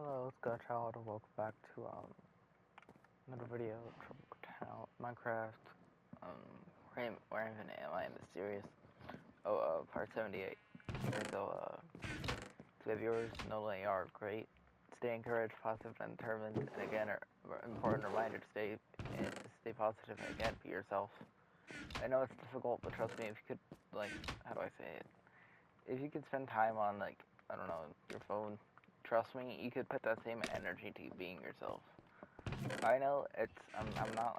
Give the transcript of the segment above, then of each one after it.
Hello, it's Godchild, and welcome back to another video of TropTown Minecraft. Where even am I in the series? Part 78. Okay, so to the viewers, know that you are great. Stay encouraged, positive, and determined. And again, important reminder to stay positive. And again, be yourself. I know it's difficult, but trust me, if you could, how do I say it? If you could spend time on, I don't know, your phone. Trust me, you could put that same energy to being yourself. I know I'm not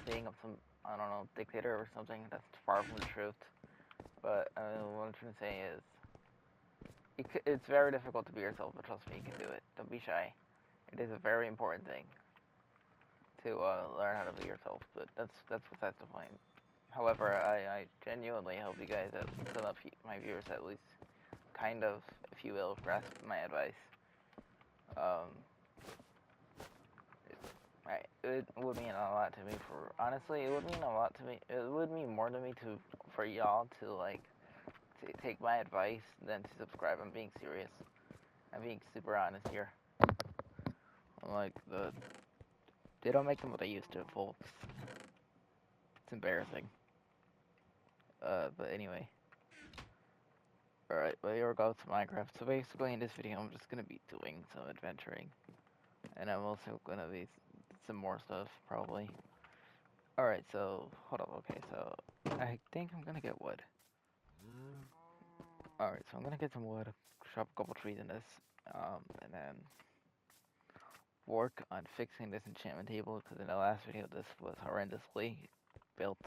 saying I'm some, I don't know, dictator or something. That's far from the truth. But what I'm trying to say is, it's very difficult to be yourself, but trust me, you can do it. Don't be shy. It is a very important thing to learn how to be yourself. But that's besides the point. However, I genuinely hope you guys, some of my viewers at least, kind of, if you will, grasp my advice. It would mean a lot to me honestly, it would mean a lot to me. It would mean more to me for y'all to take my advice than to subscribe. I'm being serious. I'm being super honest here. They don't make them what they used to, folks. It's embarrassing. But anyway. Alright, well, here we go to Minecraft. So basically in this video, I'm just gonna be doing some adventuring. And I'm also gonna be some more stuff, probably. Alright, so, hold up, okay, so, I think I'm gonna get wood. Alright, so I'm gonna get some wood, chop a couple trees in this, and then work on fixing this enchantment table, because in the last video this was horrendously built.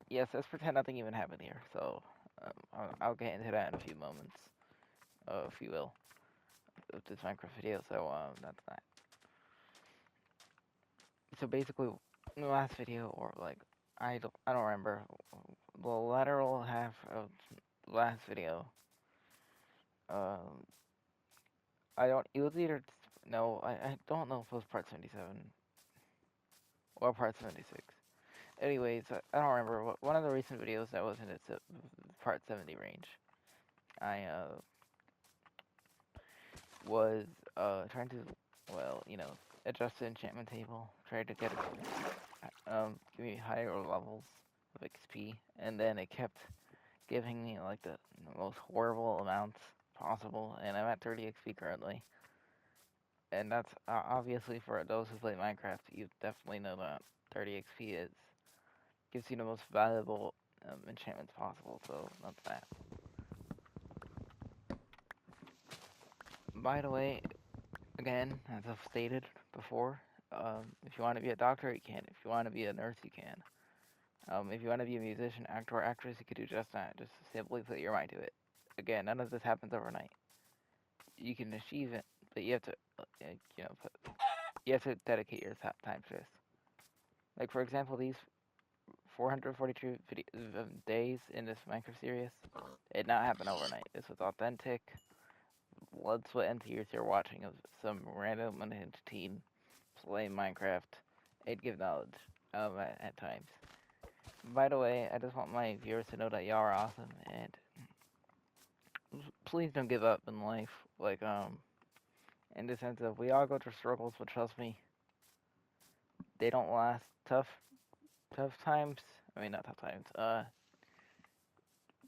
Yes, let's pretend nothing even happened here, so, I'll get into that in a few moments, if you will, of this Minecraft video, so, that's that. So basically, in the last video, or I don't remember, the lateral half of last video, it was either, no, I don't know if it was part 77, or part 76. Anyways, I don't remember, one of the recent videos that was in its part 70 range, I, was, trying to, well, adjust the enchantment table, try to get it, give me higher levels of XP, and then it kept giving me the most horrible amounts possible, and I'm at 30 XP currently. And that's obviously, for those who play Minecraft, you definitely know that 30 XP gives you the most valuable enchantments possible, so that's that. By the way, again, as I've stated before, if you want to be a doctor, you can. If you want to be a nurse, you can. If you want to be a musician, actor, or actress, you could do just that. Just simply put your mind to it. Again, none of this happens overnight. You can achieve it, but you have to, you have to dedicate your time to this. Like, for example, these 442 days in this Minecraft series, it did not happen overnight. This was authentic, blood, sweat, and tears you're watching of some random entity play Minecraft. It'd give knowledge at times. By the way, I just want my viewers to know that y'all are awesome, and please don't give up in life. In the sense of, we all go through struggles, but trust me, they don't last. Tough times, I mean, not tough times,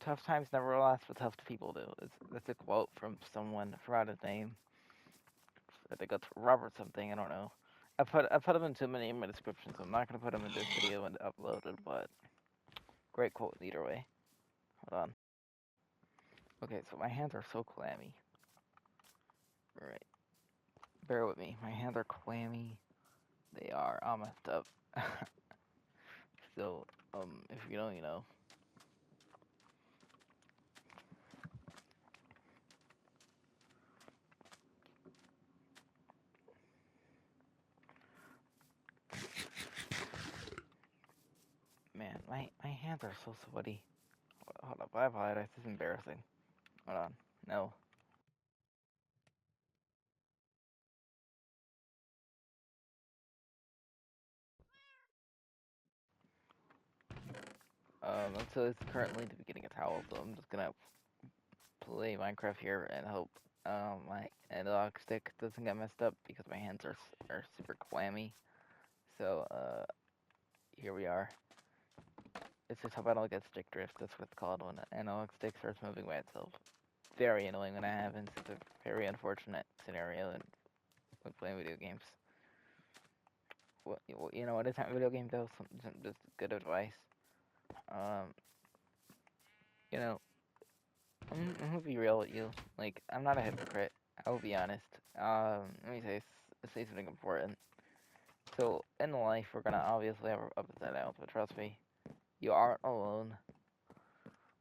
tough times never last, but tough people do. That's a quote from someone, I forgot his name. I think it's Robert something, I don't know. I put them in too many in my description, so I'm not gonna put them in this video and upload it, but great quote either way. Hold on. Okay, so my hands are so clammy. Alright. Bear with me. My hands are clammy. They are all messed up. So, if you know, you know. Man, my hands are so sweaty. Hold up, I apologize. This is embarrassing. Hold on. No. So it's currently the beginning of towel, so I'm just gonna play Minecraft here and hope my analog stick doesn't get messed up because my hands are super clammy. So here we are. It's just hope I don't get stick drift. That's what it's called when an analog stick starts moving by itself. Very annoying when that happens. It's a very unfortunate scenario when playing video games. Well, you know what is not video game though? Some just good advice. You know, I'm gonna be real with you. Like, I'm not a hypocrite. I will be honest. Let me say something important. So, in life, we're gonna obviously have our ups and downs, but trust me, you aren't alone.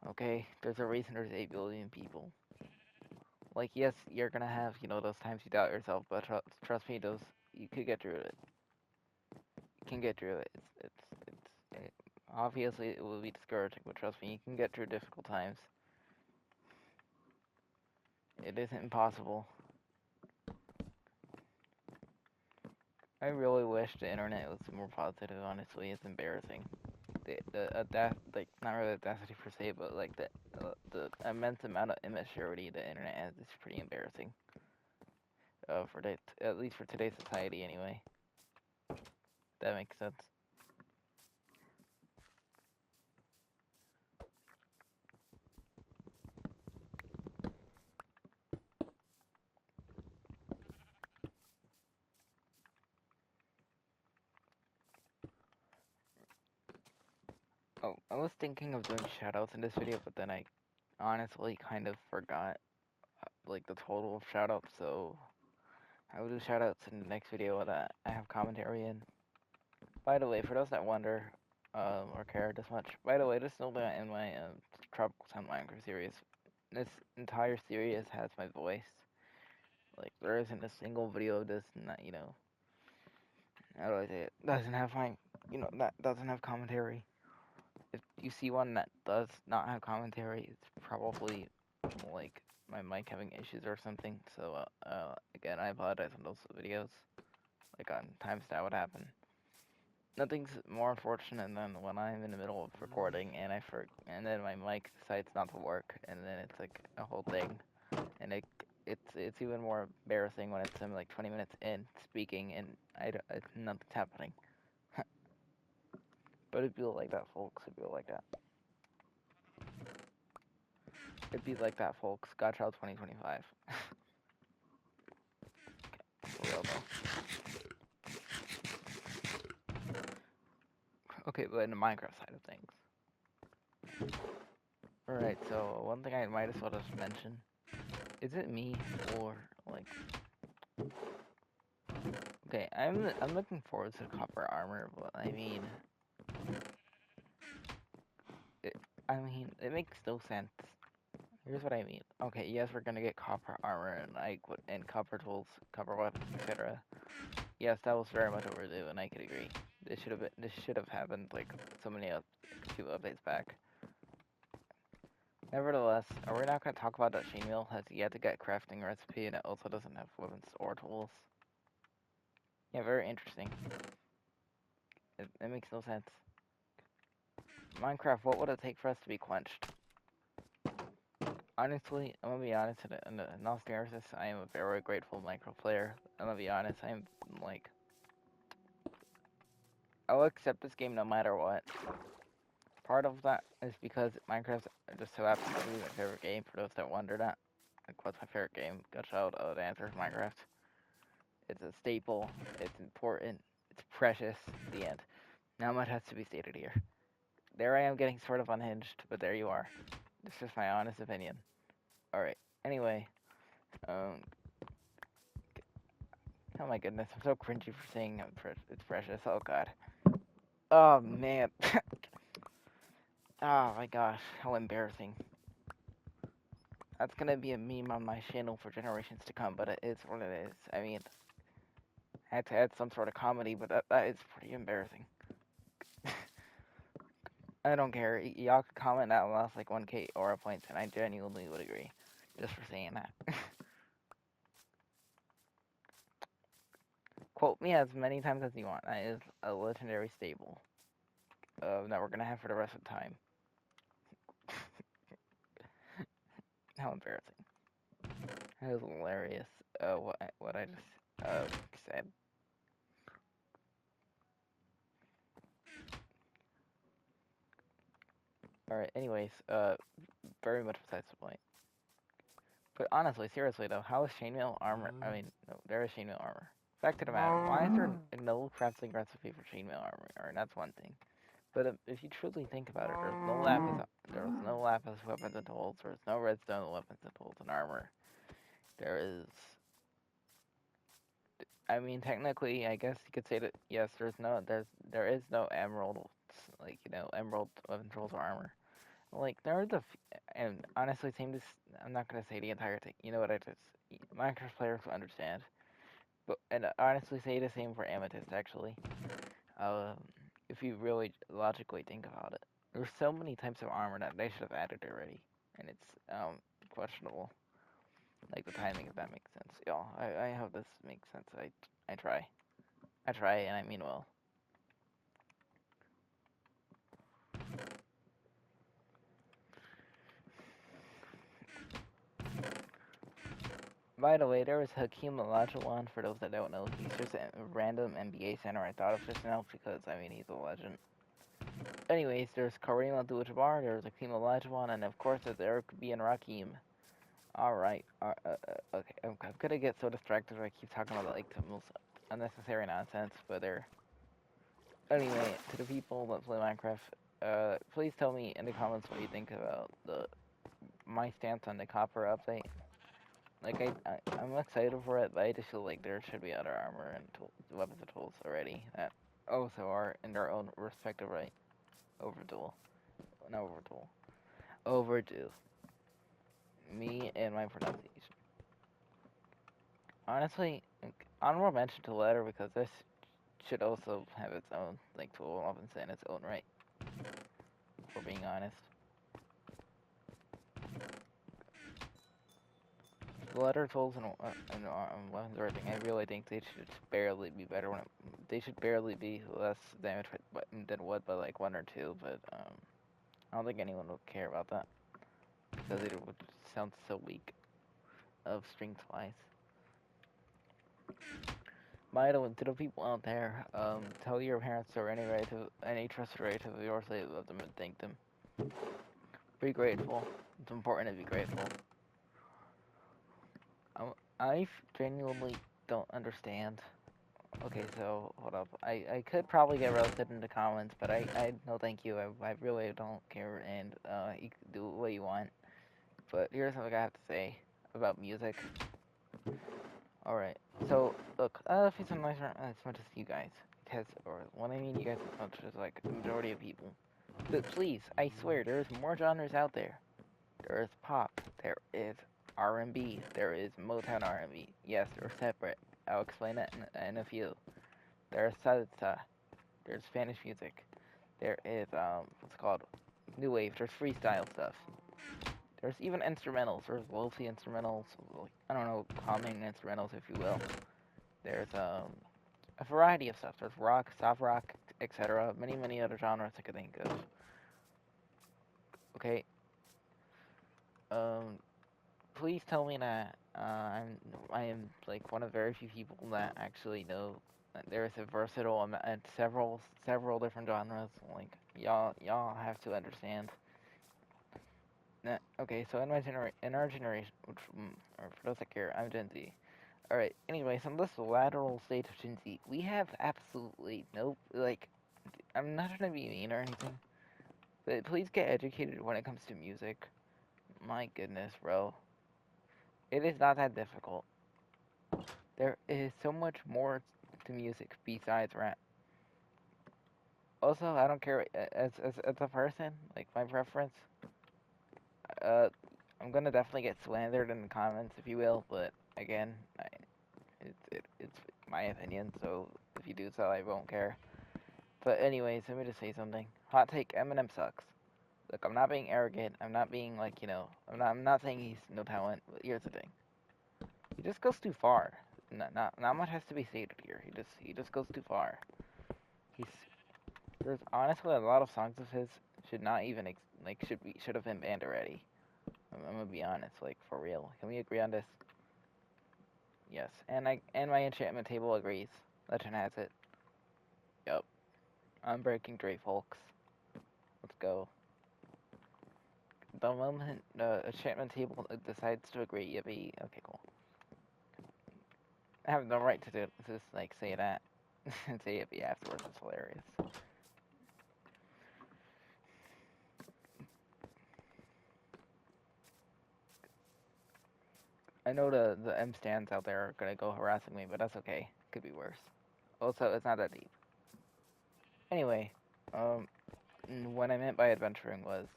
Okay? There's a reason there's 8 billion people. Like, yes, you're gonna have, you know, those times you doubt yourself, but trust me, you could get through it. You can get through it. Obviously, it will be discouraging, but trust me, you can get through difficult times. It isn't impossible. I really wish the internet was more positive, honestly. It's embarrassing. Like, not really audacity per se, but like the immense amount of immaturity the internet has is pretty embarrassing. At least for today's society, anyway. That makes sense. Oh, I was thinking of doing shoutouts in this video, but then I honestly kind of forgot, like, the total of shoutouts, so I will do shoutouts in the next video that I have commentary in. By the way, for those that wonder, or care this much, by the way, just know that in my TropTown Minecraft series, this entire series has my voice. Like, there isn't a single video of this, not, you know, how do I say it, doesn't have that doesn't have commentary. If you see one that does not have commentary, it's probably, like, my mic having issues or something. So, again, I apologize on those videos. Like, on times that would happen. Nothing's more unfortunate than when I'm in the middle of recording and and then my mic decides not to work, and then it's like a whole thing. And it's even more embarrassing when I'm like 20 minutes in speaking and nothing's happening. But it'd be like that, folks. It'd be like that. It'd be like that, folks. Godchild 2025. For real though. Okay, but in the Minecraft side of things. Alright, so one thing I might as well just mention. Is it me or like? Okay, I'm looking forward to copper armor, but I mean, it makes no sense. Here's what I mean. Okay, yes, we're gonna get copper armor and copper tools, copper weapons, etc. Yes, that was very much overdue, and I could agree. This should have happened like a few updates back. Nevertheless, we're not gonna talk about that chain mill has yet to get crafting recipe, and it also doesn't have weapons or tools. Yeah, very interesting. It makes no sense. Minecraft, what would it take for us to be quenched? Honestly, I'm gonna be honest, in all seriousness, I am a very grateful Minecraft player. I'm gonna be honest, I'm like, I'll accept this game no matter what. Part of that is because Minecraft just so happens to be my favorite game, for those that wonder that. Like, what's my favorite game? Godchild, the answer is Minecraft. It's a staple, it's important, it's precious, the end. Not much has to be stated here. There I am getting sort of unhinged, but there you are. It's just my honest opinion. Alright, anyway. Oh my goodness, I'm so cringy for saying it's precious. Oh god. Oh man. Oh my gosh, how embarrassing. That's gonna be a meme on my channel for generations to come, but it is what it is. I mean, I had to add some sort of comedy, but that is pretty embarrassing. I don't care. Y'all could comment that lost like 1K aura points, and I genuinely would agree. Just for saying that. Quote me as many times as you want. That is a legendary stable that we're gonna have for the rest of the time. How embarrassing. That is hilarious. what I just said. Alright, anyways, very much besides the point. But honestly, seriously though, how is chainmail armor? I mean, no, there is chainmail armor. Fact of the matter, why is there no crafting recipe for chainmail armor? Or that's one thing. But if you truly think about it, there's no lapis weapons and tools, there's no redstone weapons and tools and armor. There is, I mean, technically, I guess you could say that yes, there is no emerald, like emerald weapon tools or armor. Like there is and honestly, I'm not gonna say the entire thing. You know what I just Minecraft players will understand. But and honestly, say the same for amethyst actually. Um, if you really logically think about it, there's so many types of armor that they should have added already, and it's questionable. Like the timing, if that makes sense. Y'all, I hope this makes sense. I try, and I mean well. By the way, there was Hakeem Olajuwon, for those that don't know. He's just a random NBA center I thought of just now because, I mean, he's a legend. Anyways, there's Kareem Abdul-Jabbar, there's Hakeem Olajuwon, and of course there's Eric B. and Rakim. Alright, okay, I'm gonna get so distracted if I keep talking about, like, the most unnecessary nonsense, but Anyway, to the people that play Minecraft, please tell me in the comments what you think about my stance on the copper update. Like, I'm excited for it, but I just feel like there should be other armor and weapons and tools already that also are in their own respective right. Overdue. Not overdue. Overdue. Me and my pronunciation. Honestly, honorable mention to letter because this should also have its own, like, tool weapons in its own right. For being honest. Letter tools and weapons or everything, I really think they should barely be better they should barely be less damage than wood by like 1 or 2, but I don't think anyone would care about that because it would sound so weak of strength wise. By the way, to the people out there, tell your parents or any trusted relative of yours that you love them and thank them. Be grateful. It's important to be grateful. I genuinely don't understand. Okay, so hold up. I could probably get roasted in the comments, but I no thank you. I really don't care, and you can do what you want. But here's something I have to say about music. All right. So look, if it's not as much as you guys, because or when I mean you guys as much as like the majority of people. But please, I swear, there's more genres out there. There is pop. There is R&B. There is Motown R&B. Yes, they're separate. I'll explain that in a few. There's salsa. There's Spanish music. There is what's it called new wave. There's freestyle stuff. There's even instrumentals. There's lo-fi instrumentals. I don't know, calming instrumentals, if you will. There's a variety of stuff. There's rock, soft rock, etc. Many other genres I could think of. Okay. Please tell me that I am like one of the very few people that actually know that there is a versatile and several different genres. Like y'all have to understand. Okay, so in our generation, which or for those that care, I'm Gen Z. All right. Anyways, on this lateral stage of Gen Z, we have absolutely no like. I'm not trying to be mean or anything, but please get educated when it comes to music. My goodness, bro. It is not that difficult. There is so much more to music besides rap. Also, I don't care as a person, like my preference. I'm gonna definitely get slandered in the comments, if you will. But again, it's my opinion. So if you do so, I won't care. But anyways, let me just say something. Hot take: Eminem sucks. Look, I'm not being arrogant. I'm not being like I'm not saying he's no talent. But here's the thing: he just goes too far. Not much has to be stated here. He just goes too far. There's honestly a lot of songs of his should not even should have been banned already. I'm gonna be honest, like for real. Can we agree on this? Yes, and my enchantment table agrees. Legend has it. Yup. I'm breaking 3, folks. Let's go. The moment the enchantment table decides to agree, yippee. Okay, cool. I have no right to just like say that and say yippee afterwards. It's hilarious. I know the M stands out there are gonna go harassing me, but that's okay. Could be worse. Also, it's not that deep. Anyway, what I meant by adventuring was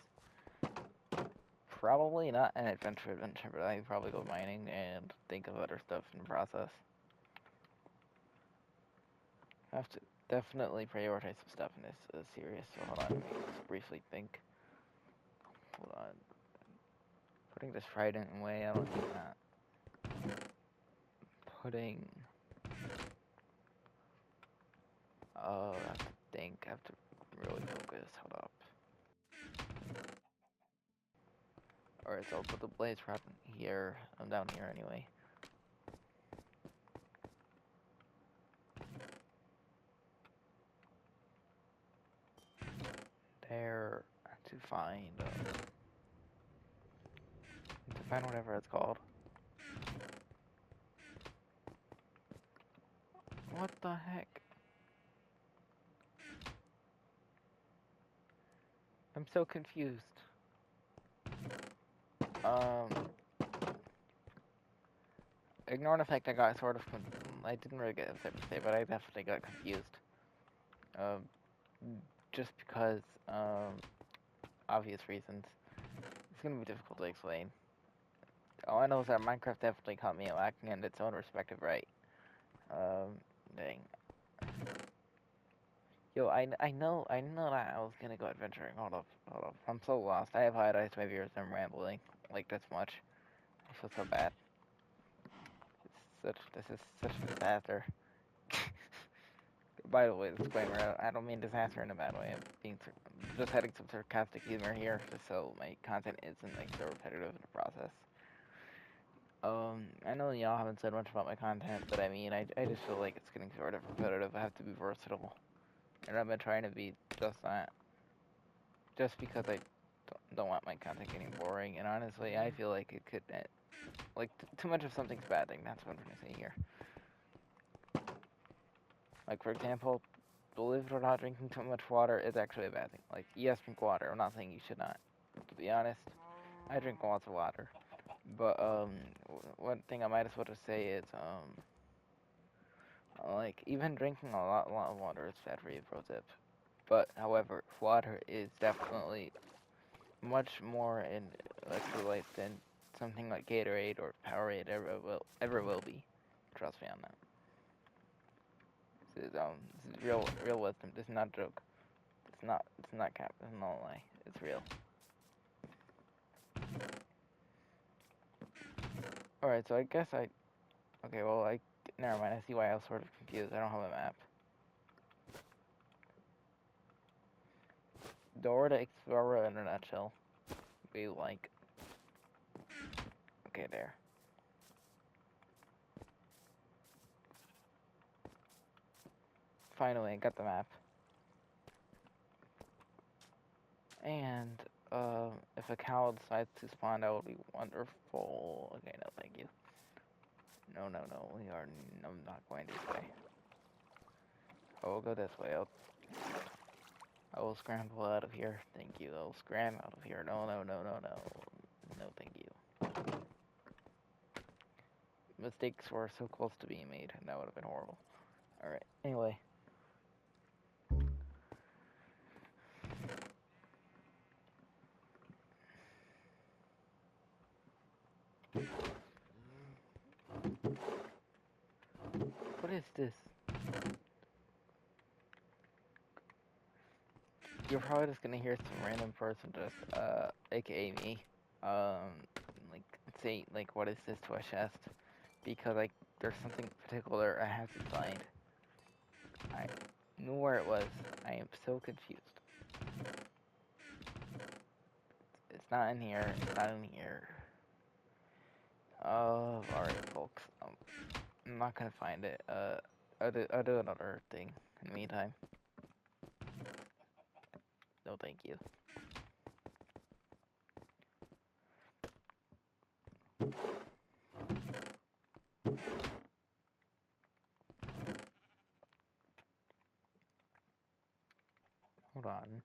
probably not an adventure, but I'd probably go mining and think of other stuff in the process. I have to definitely prioritize some stuff in this series, so hold on, let me just briefly think. Hold on. Putting this trident away, I don't need that. Putting... Oh, I have to think, I have to really focus, hold up. Alright, so I'll put the blaze rod here. I'm down here anyway. There, to find whatever it's called. What the heck? I'm so confused. Ignore the fact I got sort of, I didn't really get upset per se, but I definitely got confused. Just because, obvious reasons. It's gonna be difficult to explain. All I know is that Minecraft definitely caught me lacking in its own respective right. Dang. Yo, I know that I was gonna go adventuring. Hold up. I'm so lost. I apologize to my viewers. I'm rambling like this much. I feel so bad. This is such a disaster. By the way, disclaimer, I don't mean disaster in a bad way. I'm just having some sarcastic humor here, just so my content isn't like so repetitive in the process. I know y'all haven't said much about my content, but I mean, I just feel like it's getting sort of repetitive. I have to be versatile, and I've been trying to be just that. Just because I don't want my content getting boring, and honestly, I feel like it could, like, too much of something's bad thing. That's what I'm gonna say here. Like, for example, believe it or not, drinking too much water is actually a bad thing. Like, yes, drink water. I'm not saying you should not. To be honest, I drink lots of water. But, one thing I might as well just say is, like, even drinking a lot of water is bad for you, pro tip. But, however, water is definitely much more in electrolytes than something like Gatorade or Powerade ever will be. Trust me on that. This is real wisdom. This is not a joke. It's not cap. It's not a lie. It's real. Alright, so I guess okay, well, never mind. I see why I was sort of confused. I don't have a map. Dora the Explorer in a nutshell. Be like. Okay, there. Finally, I got the map. And, if a cow decides to spawn, that would be wonderful. Okay, no, thank you. No, I'm not going this way. I will go this way. I will scramble out of here. Thank you. I will scram out of here. No. No, thank you. Mistakes were so close to being made, and that would have been horrible. Alright, anyway. What is this? You're probably just gonna hear some random person just, aka me, like, say, like, what is this to a chest? Because, like, there's something particular I have to find. I knew where it was. I am so confused. It's not in here. It's not in here. Oh, alright, folks. I'm not gonna find it. I'll do another thing in the meantime. No, thank you. Hold on.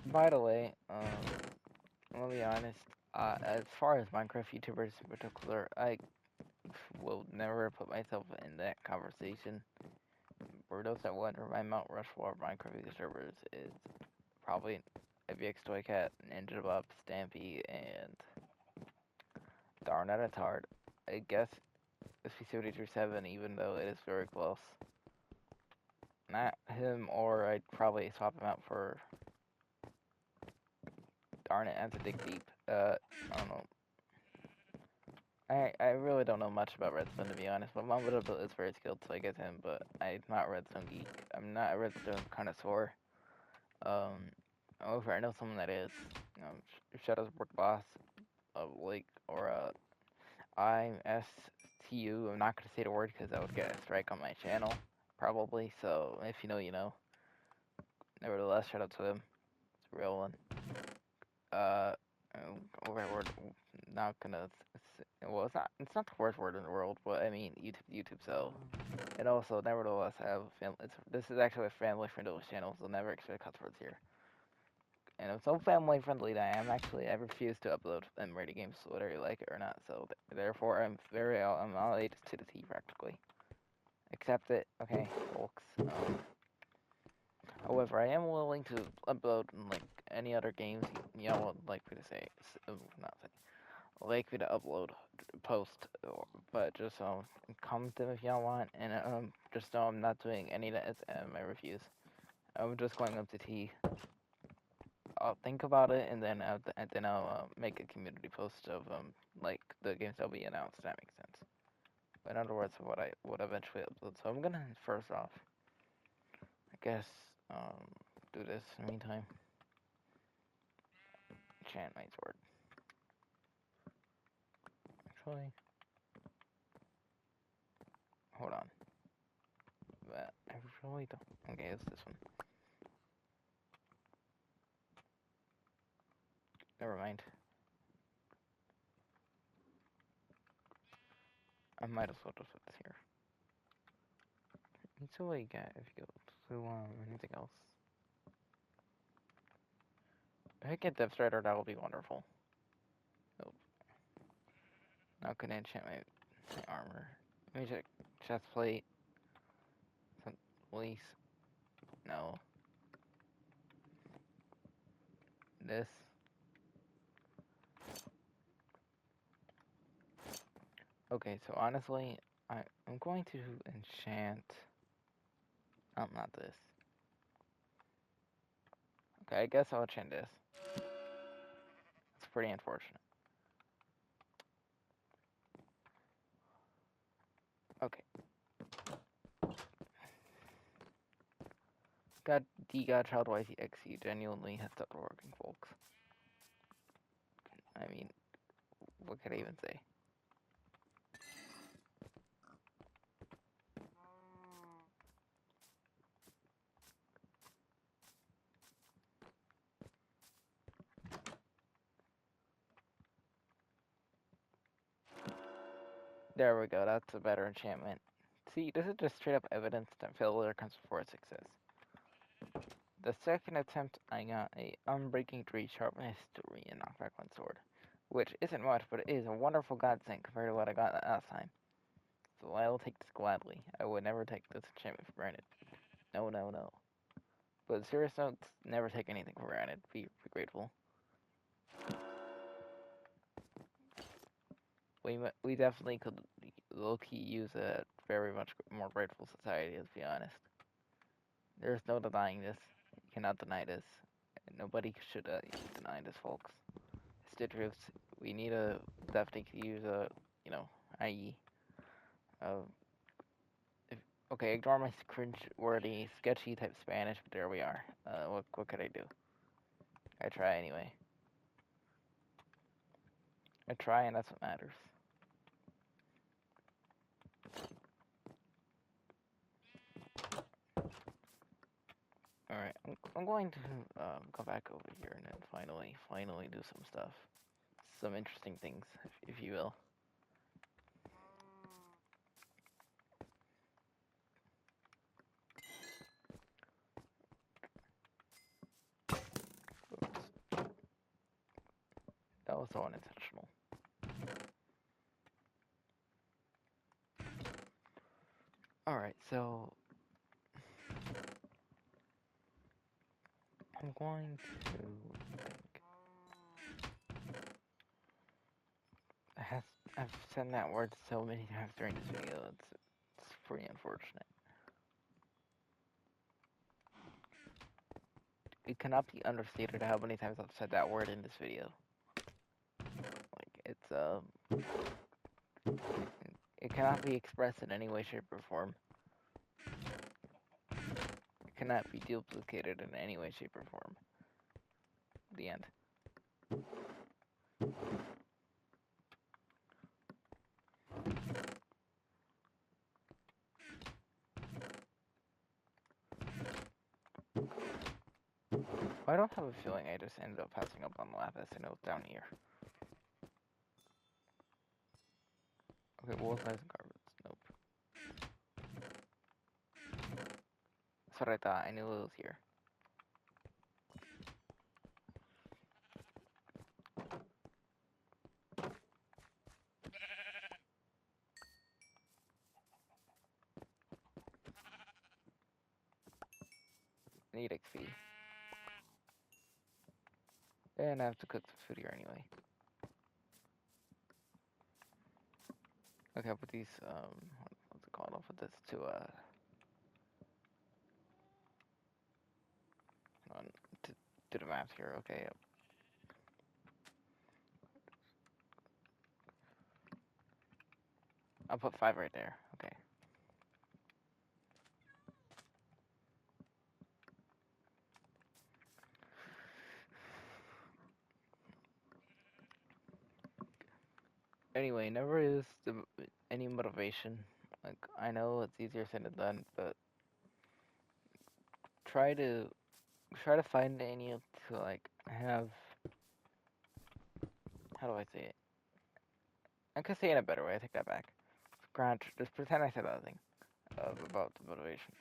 By the way, I'll be honest. As far as Minecraft YouTubers in particular, I will never put myself in that conversation. For those that wonder, my Mount Rushmore of Minecraft YouTubers is probably AVX Toycat, Ninja Bob, Stampy, and darn it, it's hard. I guess SP737, even though it is very close. Not him, or I'd probably swap him out for. Darn it, I have to dig deep. I don't know. I really don't know much about Redstone, to be honest, but my little bit is very skilled, so I get him, but I'm not a Redstone geek. I'm not a Redstone connoisseur. However, I know someone that is. Shout out to Brook Boss of Lake, or IMSTU. I'm not going to say the word because I would get a strike on my channel, probably, so if you know, you know. Nevertheless, shout out to him. It's a real one. We're not gonna. Well, it's not the worst word in the world, but I mean YouTube. So, and also, nevertheless, I have this is actually a family-friendly channel, so never expect cuss words here. And it's so family-friendly that I refuse to upload M-rated games, whether you like it or not. So therefore, I'm all ages to the T practically. Accept it, okay, folks. However, I am willing to upload like any other games y'all would like me to say, not say, like me to upload, post, but just comment them if y'all want, and just know I'm not doing any of that SM. I refuse. I'm just going up to T. I'll think about it, and then I'll make a community post of like the games that'll be announced. If that makes sense. But in other words, what I would eventually upload. So I'm gonna first off, I guess, do this in the meantime. Enchant my sword. Actually, hold on. But I really don't. Okay, it's this one. Never mind. I might as well just put this here. It's all you get if you go to anything else. If I get Death Strider, that will be wonderful. Nope. Now can I enchant my armor? Let me check. Chest plate. Some police. No. This. Okay, so honestly, I'm going to enchant. Oh, not this. Okay, I guess I'll enchant this. It's pretty unfortunate. Okay. God, Child YCXE genuinely has stopped working, folks. I mean, what could I even say? There we go, that's a better enchantment. See, this is just straight up evidence that failure comes before success. The second attempt, I got a Unbreaking 3 Sharpness 3 and Knockback 1 sword. Which isn't much, but it is a wonderful godsend compared to what I got last time. So I will take this gladly. I would never take this enchantment for granted. No, no, no. But serious notes, never take anything for granted. Be grateful. We definitely could low-key use a very much more grateful society, let's be honest. There's no denying this. You cannot deny this. Nobody should deny this, folks. It's the truth. We need a definitely could use a, IE. If, okay, ignore my cringe-worthy, sketchy type Spanish, but there we are. What could I do? I try anyway. I try, and that's what matters. Alright, I'm going to go back over here and then finally do some stuff. Some interesting things, if you will. Oops. That was so unintentional. Alright, so I'm going to think. I've said that word so many times during this video, it's pretty unfortunate. It cannot be understated how many times I've said that word in this video. Like, it cannot be expressed in any way, shape, or form. It cannot be duplicated in any way, shape, or form. The end. I don't have a feeling I just ended up passing up on lapis and it was down here. Okay, wall size and carpets. Nope. That's what I thought. I knew it was here. I need XP. And I have to cook some food here anyway. Okay, I'll put these, what's it called? I'll put this to, to the maps here, okay, yep. I'll put 5 right there, okay. Anyway, never is any motivation. Like, I know it's easier said than done, but try to find any to, like, have, how do I say it? I could say it in a better way, I take that back. Grant, just pretend I said that thing about the motivation.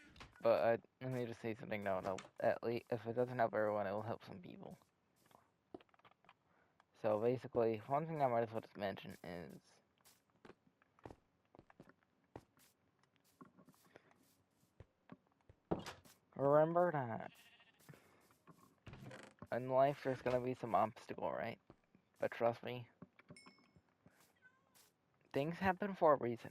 But let me just say something now. At least if it doesn't help everyone, it will help some people. So basically, one thing I might as well just mention is remember that in life there's gonna be some obstacle, right? But trust me, things happen for a reason,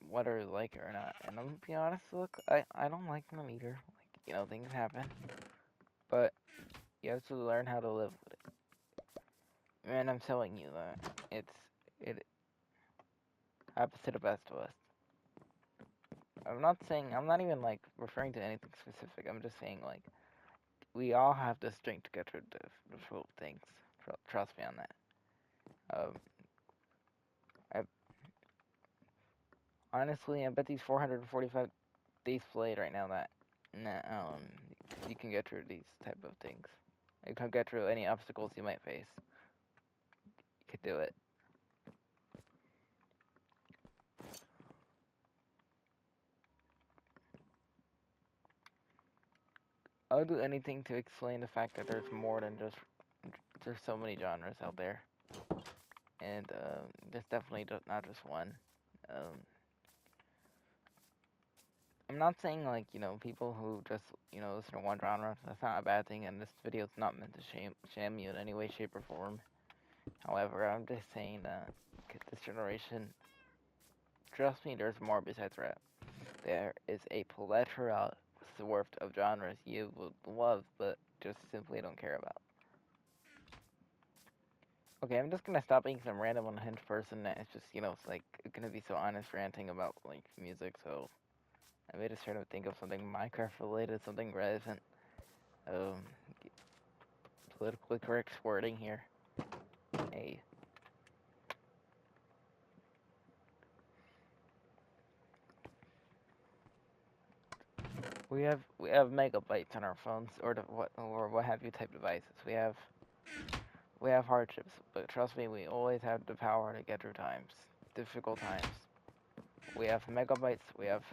whether you like it or not. And I'm gonna be honest, look, I don't like them either. Like, things happen, but you have to learn how to live with it. And I'm telling you that it happens to the best of us. I'm not even like referring to anything specific. I'm just saying, like, we all have the strength to get through difficult things. Trust me on that. Honestly, I bet these 445 days played right now that you can get through these type of things. You can get through any obstacles you might face. You could do it. I'll do anything to explain the fact that there's more than there's so many genres out there, and there's definitely not just one. I'm not saying, like, people who just listen to one genre. That's not a bad thing, and this video is not meant to shame you in any way, shape, or form. However, I'm just saying that this generation, trust me, there's more besides rap. There is a plethora worth of genres you would love, but just simply don't care about. Okay, I'm just gonna stop being some random unhinged person that is just, you know, it's like gonna be so honest ranting about like music. So I made just try to think of something Minecraft related, something relevant. Um, politically correct wording here. Hey. We have megabytes on our phones, or what have you type devices. We have hardships, but trust me, we always have the power to get through difficult times. We have megabytes. We have,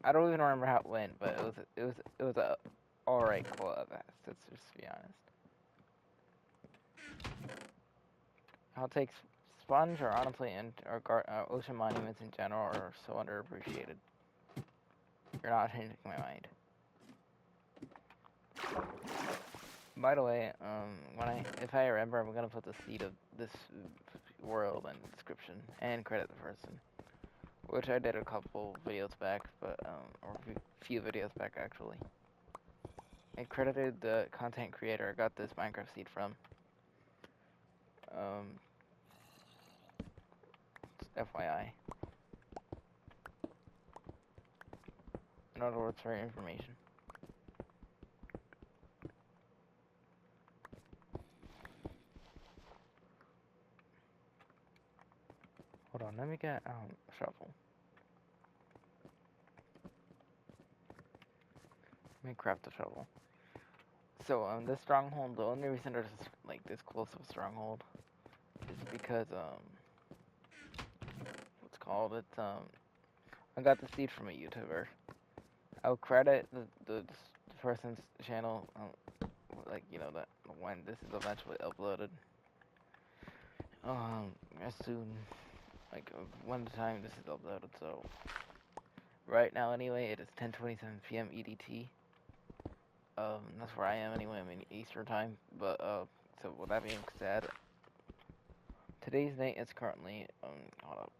I don't even remember how it went, but it was a alright quote of that. Let's just be honest. I'll take sponge, or honestly, ocean monuments in general are so underappreciated. You're not changing my mind. By the way, if I remember, I'm gonna put the seed of this world in the description and credit the person, which I did a couple videos back, or a few videos back actually. I credited the content creator I got this Minecraft seed from. FYI. In other words, for your information. Hold on, let me get a shovel. Let me craft a shovel. So this stronghold, the only reason there's like this close of a stronghold is because what's called it, I got the seed from a YouTuber. I'll credit the person's channel, like, you know, that when this is eventually uploaded. As soon, like, when the time this is uploaded, so. Right now, anyway, it is 10:27 p.m. EDT. That's where I am anyway, I'm in Eastern time, but, so with that being said, today's date is currently, hold up,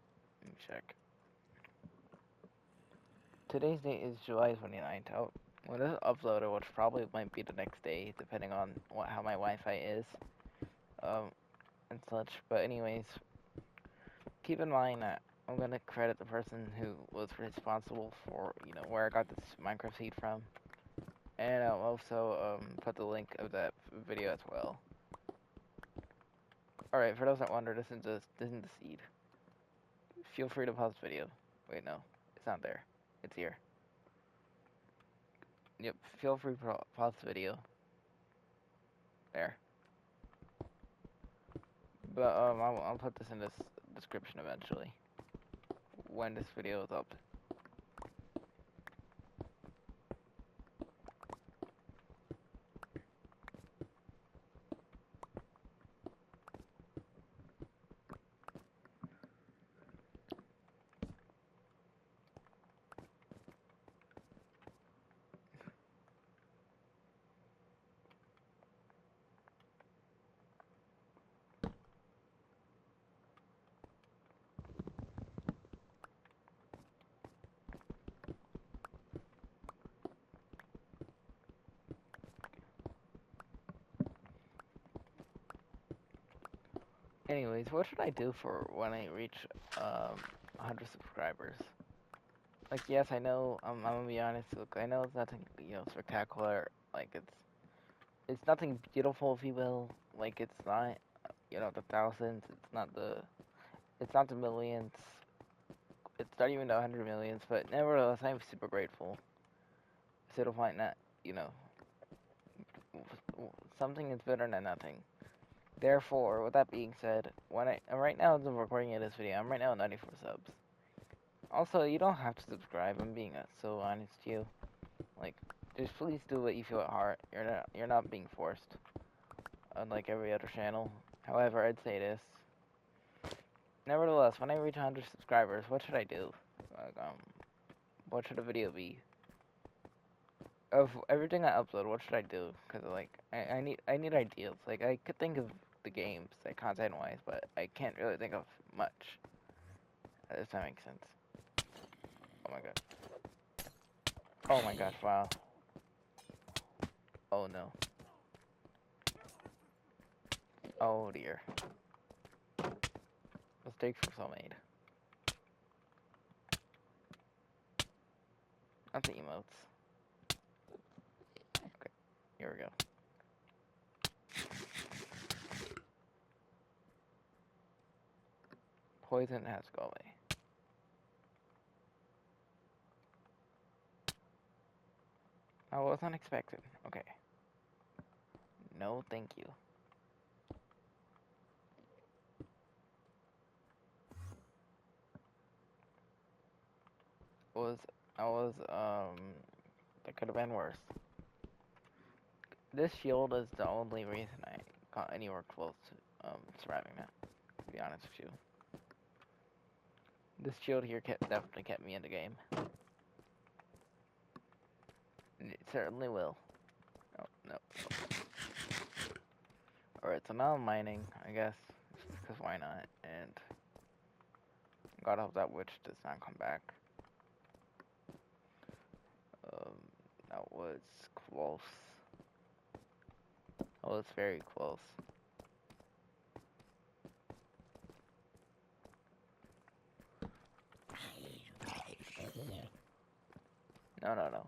let me check. Today's date is July 29th. When this is uploaded, which probably might be the next day, depending on how my Wi-Fi is, and such. But anyways, keep in mind that I'm gonna credit the person who was responsible for, you know, where I got this Minecraft seed from, and I'll also put the link of that video as well. All right, for those that wonder, this isn't the seed. Feel free to pause the video. Wait, no, it's not there. It's here. Yep, feel free to pause the video. There. But I'll put this in this description eventually when this video is up. Anyways, what should I do for when I reach 100 subscribers? Like, yes, I know. I'm gonna be honest. Look, I know it's nothing, you know, spectacular. Like, it's nothing beautiful, if you will. Like, it's not, you know, the thousands. It's not the millions. It's not even the 100 millions. But nevertheless, I'm super grateful. To the point that, you know, something is better than nothing. Therefore, with that being said, right now as I'm recording this video, I'm right now at 94 subs. Also, you don't have to subscribe. I'm being so honest to you. Like, just please do what you feel at heart. You're not being forced, unlike every other channel. However, I'd say this. Nevertheless, when I reach 100 subscribers, what should I do? Like, what should the video be? Of everything I upload, what should I do? Cause like, I need ideas. Like, I could think of the games, like content-wise, but I can't really think of much. If that makes sense. Oh my god. Oh my gosh, wow. Oh no. Oh dear. Mistakes were so made. Not the emotes. Okay, here we go. Poison has to go away. That was unexpected. Okay. No, thank you. That could have been worse. This shield is the only reason I got anywhere close to surviving that, to be honest with you. This shield here definitely kept me in the game. And it certainly will. Oh, no. Alright, so now I'm mining, I guess, because why not? And God hope that witch does not come back. That was close. That was very close. No, no, no.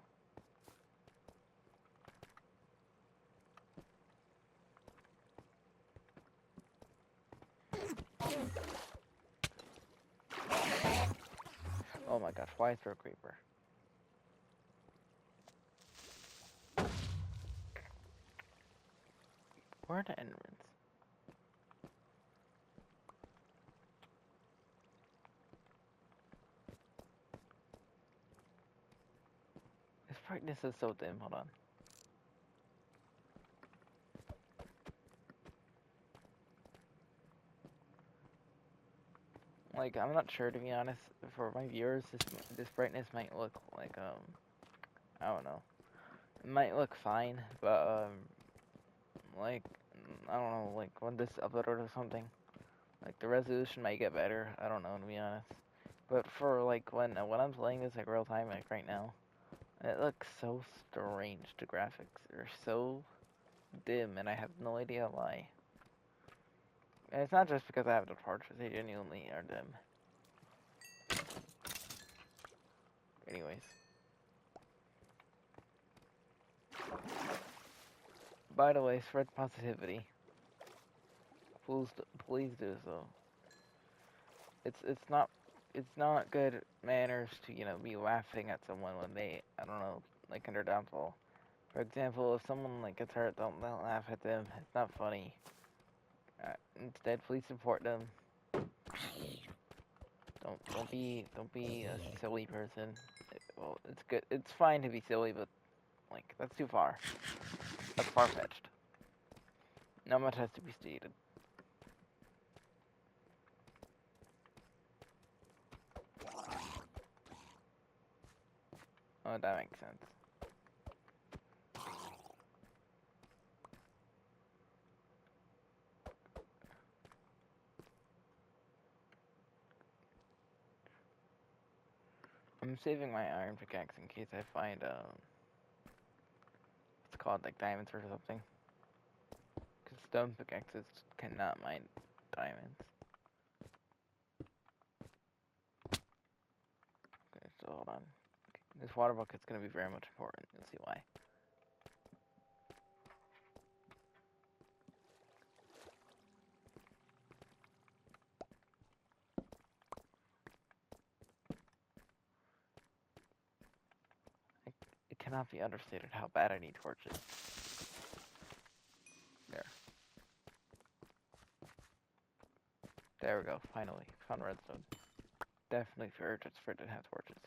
Oh my gosh, why is there a creeper? Where are the endermans? This brightness is so dim, hold on. Like, I'm not sure, to be honest. For my viewers, this brightness might look like, I don't know. It might look fine, but, like, I don't know, like, when this uploaded or something, like, the resolution might get better. I don't know, to be honest. But for, like, when I'm playing this, like, real time, like, right now, it looks so strange. The graphics are so dim, and I have no idea why. And it's not just because I have the torches, they genuinely are dim. Anyways. By the way, spread positivity. Please do so. It's not good manners to, you know, be laughing at someone when they, I don't know, like, in their downfall. For example, if someone, like, gets hurt, don't laugh at them. It's not funny. Instead, please support them. Don't be a silly person. Well, it's good. It's fine to be silly, but, like, that's too far. That's far-fetched. Not much has to be stated. Oh, that makes sense. I'm saving my iron pickaxe in case I find, it's called, like, diamonds or something. Because stone pickaxes cannot mine diamonds. Okay, so hold on. Okay, this water bucket's gonna be very much important. You'll see why. It cannot be understated how bad I need torches. There. There we go, finally. Found redstone. Definitely urgent for it to have torches.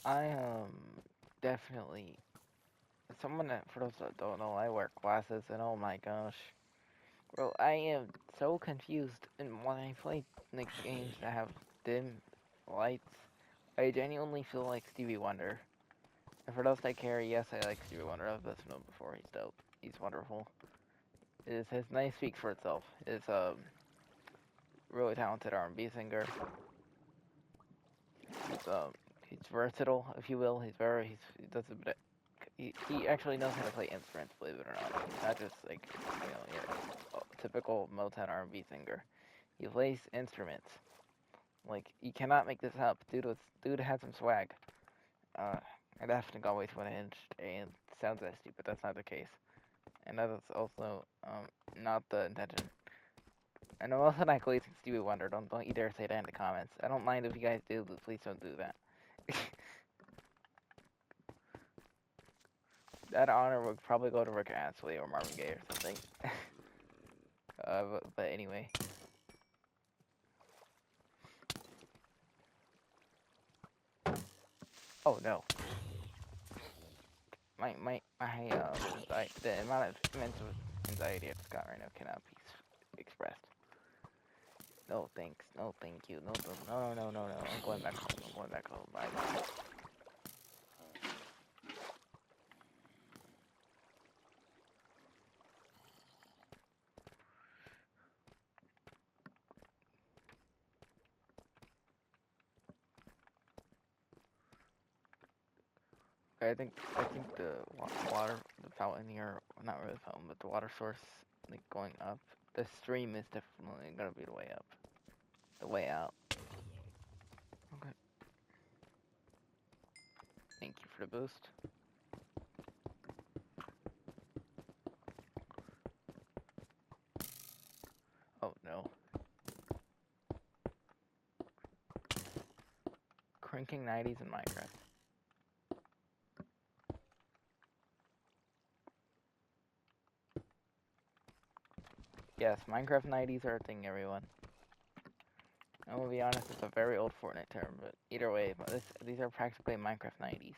I definitely, someone that, for those that don't know, I wear glasses, and oh my gosh. Bro, I am so confused, and when I play, like, games that have dim lights, I genuinely feel like Stevie Wonder. And for those that care, yes, I like Stevie Wonder. I've listened to him before. He's dope. He's wonderful. His name speaks for itself. really talented R&B singer. He's versatile, if you will. He does a bit. He actually knows how to play instruments, believe it or not. He's not just like, your typical Motown R&B singer. He plays instruments. Like, you cannot make this up. Dude has some swag. I'd have to go way to an inch, and it sounds that stupid. That's not the case. And that is also not the intention. And I'm also not glazing Stevie Wonder. Don't you dare say that in the comments. I don't mind if you guys do, but please don't do that. That honor would probably go to Rick Astley or Marvin Gaye or something. But anyway. Oh no. The amount of mental anxiety I just got right now cannot be expressed. No thanks, no thank you, no, I'm going back home, bye. I think the water, the fountain here, not really the fountain, but the water source, like going up, the stream is definitely gonna be the way up. The way out. Okay. Thank you for the boost. Oh no. Cranking 90s in Minecraft. Yes, Minecraft 90s are a thing, everyone. I'm gonna be honest, it's a very old Fortnite term, but either way, these are practically Minecraft 90s.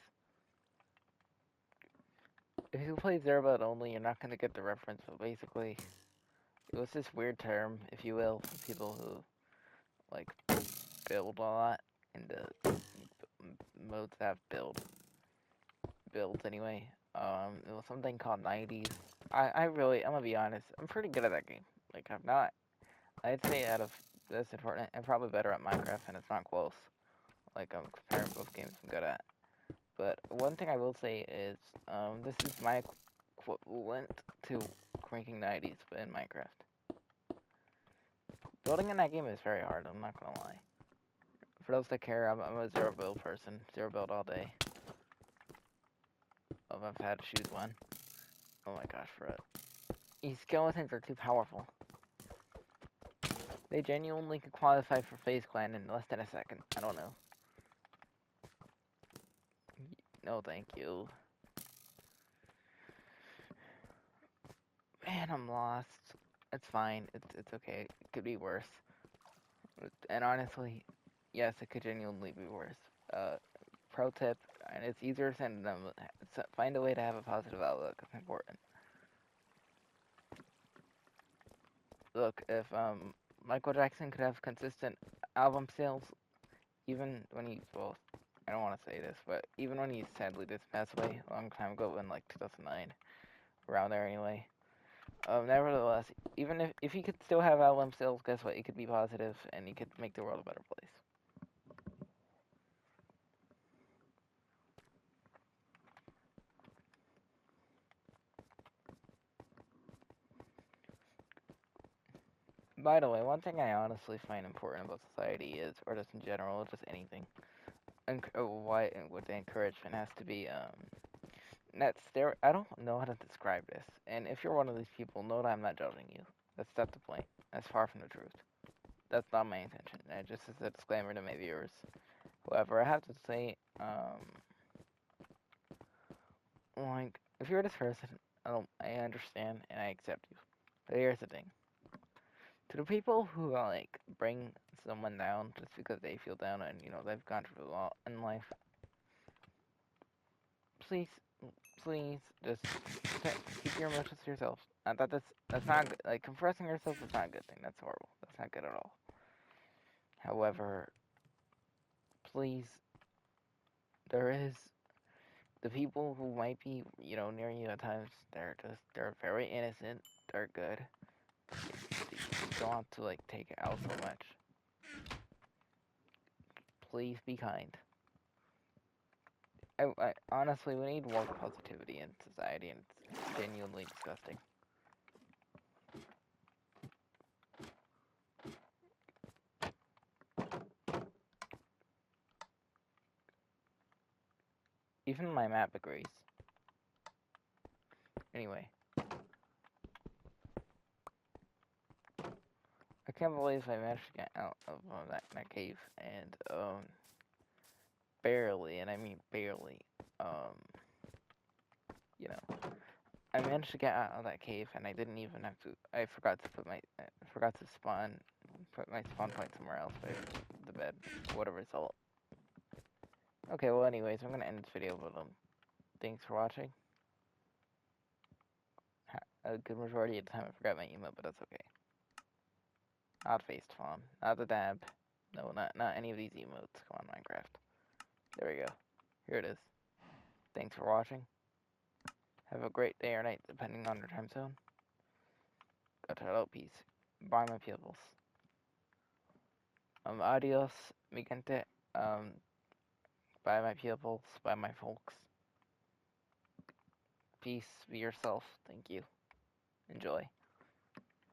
If you play Zerobot only, you're not gonna get the reference, but basically, it was this weird term, if you will, for people who, like, build a lot, and modes that have builds anyway. It was something called 90s. I'm gonna be honest, I'm pretty good at that game. Like, I'd say out of this and Fortnite, I'm probably better at Minecraft, and it's not close. Like, I'm comparing both games I'm good at. But one thing I will say is, this is my equivalent to cranking 90s, but in Minecraft. Building in that game is very hard, I'm not gonna lie. For those that care, I'm a zero build person. Zero build all day. Oh, I've had to choose one. Oh my gosh, for it. These skeletons are too powerful. They genuinely could qualify for FaZe Clan in less than a second. I don't know. No, thank you. Man, I'm lost. It's fine. It's okay. It could be worse. And honestly, yes, it could genuinely be worse. Pro tip, and it's easier said than done. Find a way to have a positive outlook. It's important. Look, if Michael Jackson could have consistent album sales, even when he, well, I don't want to say this, but even when he sadly did pass away a long time ago in like 2009, around there anyway. Nevertheless, even if he could still have album sales, guess what? He could be positive and he could make the world a better place. By the way, one thing I honestly find important about society is, or just in general, just anything, what the encouragement has to be, I don't know how to describe this, and if you're one of these people, know that I'm not judging you. That's the point. That's far from the truth. That's not my intention. Just as a disclaimer to my viewers. However, I have to say, like, if you're this person, I understand and I accept you. But here's the thing. To the people who, like, bring someone down just because they feel down and, they've gone through a lot in life, please, just keep your emotions to yourself. That's not good. Like, compressing yourself is not a good thing. That's horrible. That's not good at all. However, please, there is the people who might be, near you at times. They're very innocent. They're good. don't have to, like, take it out so much. Please be kind. I honestly, we need more positivity in society, and it's genuinely disgusting. Even my map agrees. Anyway. I can't believe I managed to get out of that cave, and, barely, and I mean barely, you know, I managed to get out of that cave, and I didn't even have to, I forgot to put my spawn point somewhere else by the bed, what a result. Okay, well anyways, I'm gonna end this video, but, thanks for watching. A good majority of the time I forgot my emote, but that's okay. Not face spawn, not the dab, no, not any of these emotes, come on Minecraft. There we go, here it is. Thanks for watching. Have a great day or night, depending on your time zone. Go to hello, peace. Bye, my pupils. Adios, mi gente. Bye, my pupils. Bye, my folks. Peace. Be yourself. Thank you. Enjoy.